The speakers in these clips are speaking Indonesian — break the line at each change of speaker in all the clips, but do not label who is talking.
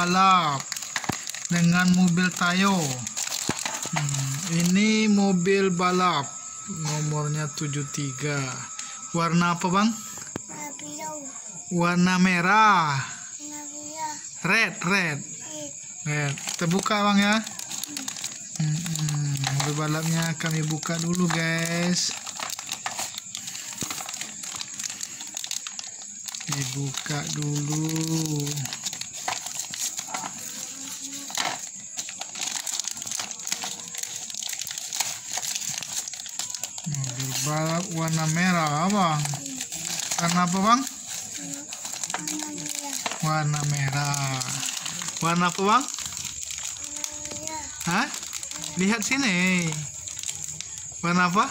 balap dengan mobil Tayo. Ini mobil balap nomornya 73. Warna apa bang? Warna merah. Red. Kita buka bang ya. Mobil balapnya kami buka dulu guys. Dibuka dulu. Mobil balap warna merah bang. Warna apa bang? Warna merah. Warna apa bang? Hah? Lihat sini. Warna apa?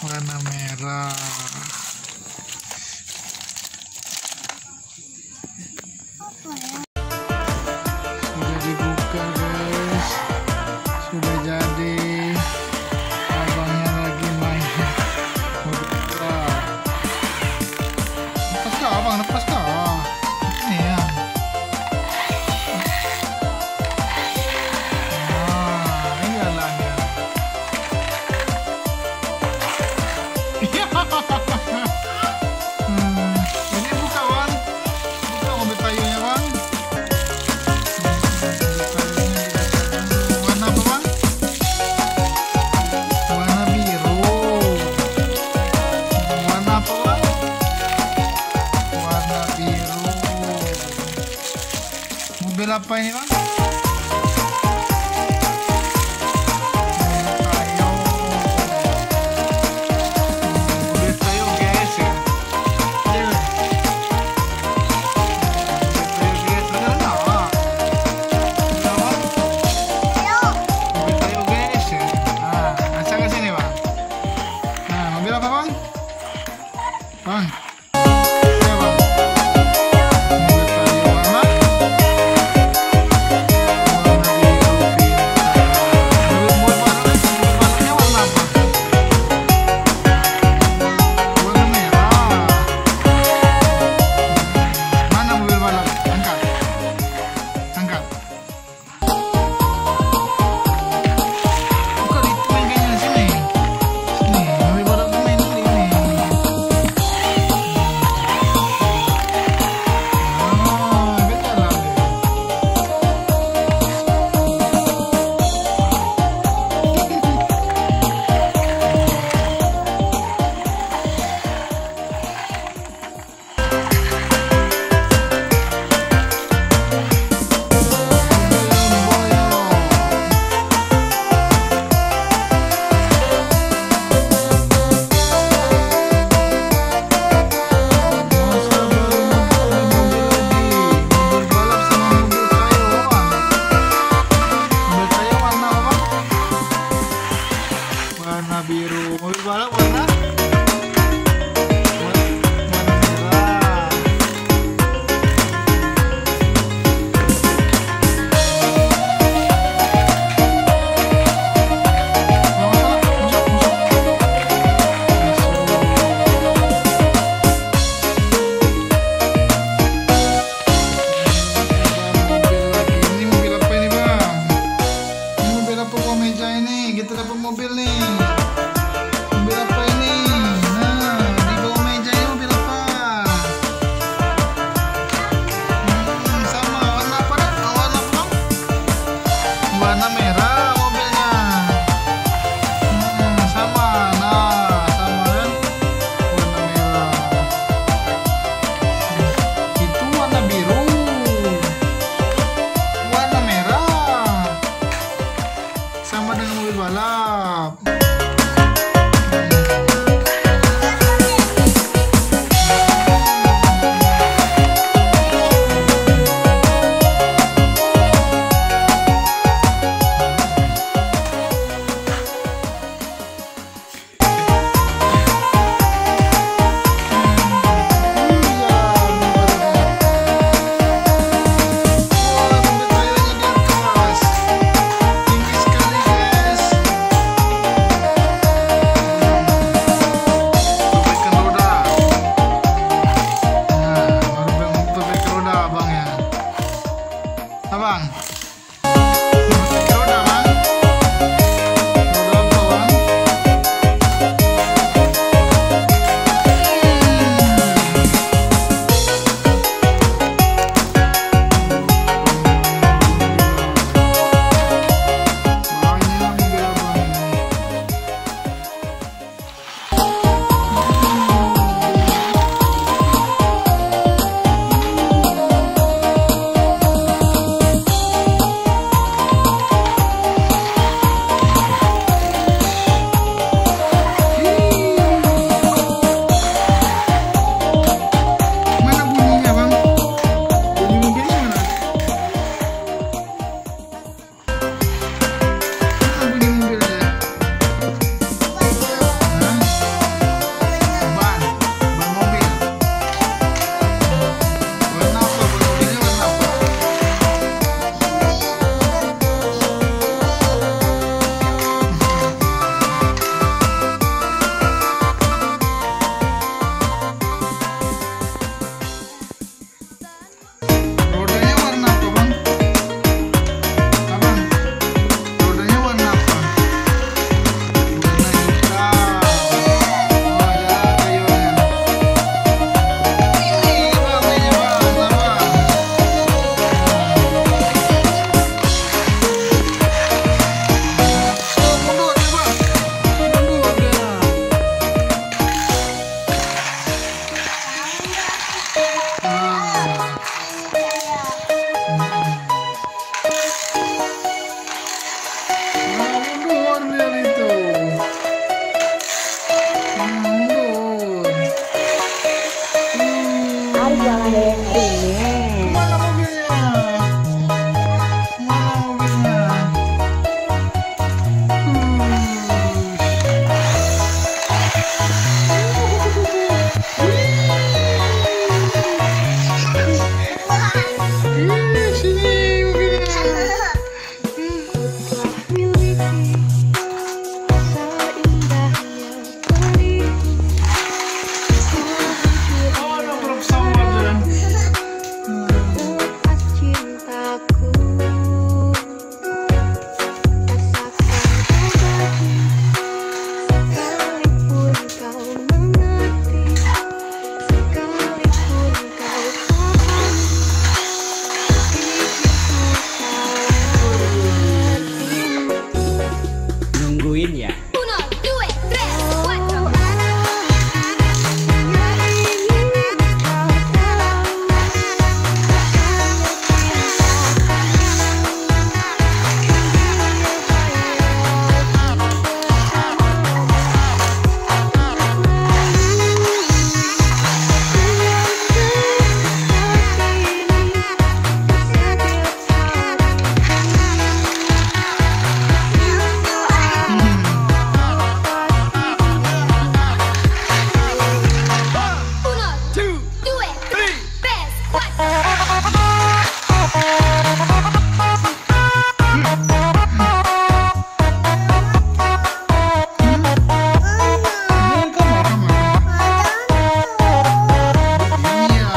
Warna merah. Sudah dibuka guys. Sudah jadi. Abangnya lagi main. Lepas kah abang? Lepas kah? Ini ya. Ini jalannya. Ini buka bang. Buka mobil Tayonya bang. Warna apa bang? Warna biru. Warna apa bang? Warna biru. Mobil apa ini bang? Mobil Tayo guys ya. Mobil apa bang? Bang. Ya bang. Mobil Tayo warna. Abang. Pakai roda, Bang. Roda apa, Bang? Banyak mobil abang ini. Mana bunyinya, Bang? Bunyi mobilnya mana? Mana bunyi mobilnya? Hah? Ban mobil. Warna apa? Ban mobilnya warna apa? Rodanya warna apa, Bang? Abang, rodanya warna apa? Warna hitam. Oh, ada kayunya. Ini ramenya, Bang, sabar. Oh, mundur ya, Bang. Mundur dah. Mundur dia itu. Mundur.
Harus jalan dengan ini.
Mana mobilnya? Mana mobilnya? Sini mobilnya. Oh, nabrak sawah dia.
Nungguin ya.
Uno, due, tres, cuatro. Uno, due, tres, cuatro.
Jangan kamar. Iya.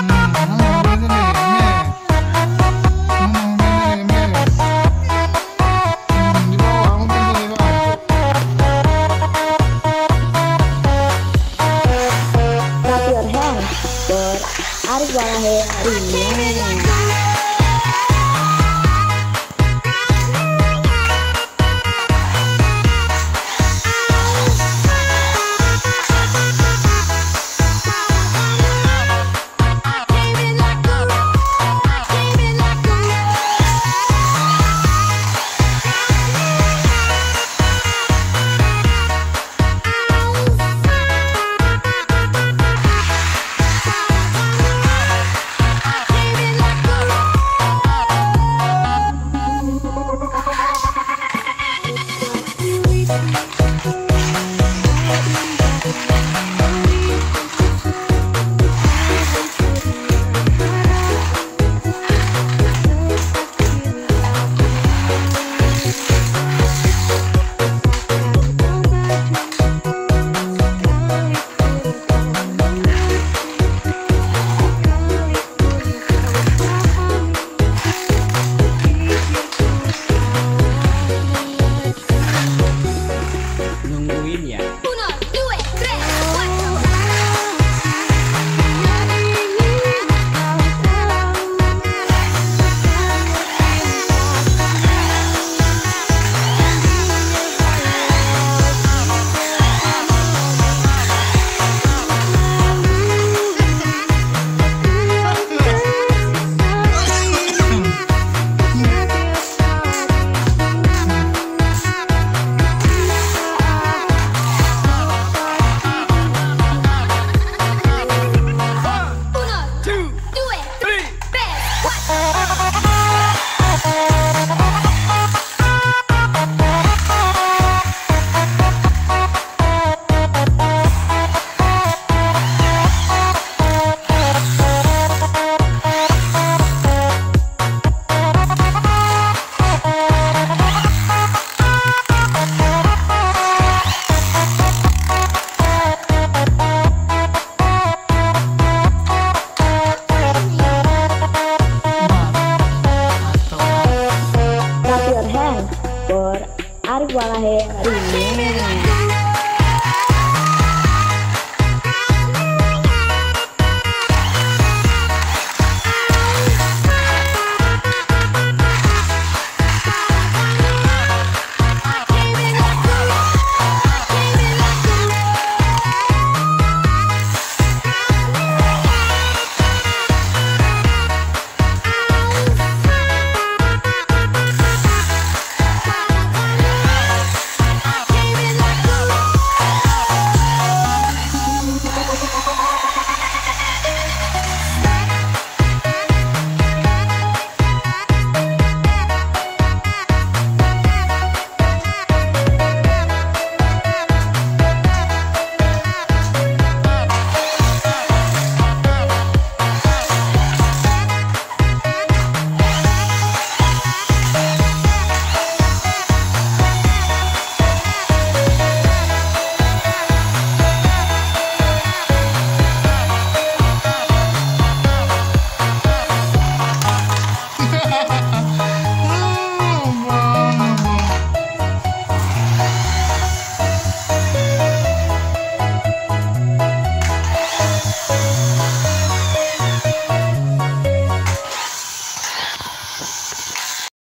Mana mobilnya nih? Mana mobilnya nih? Di bawah mobilnya nih, Bang.
Clap your hands for Harus jalan dengan ini.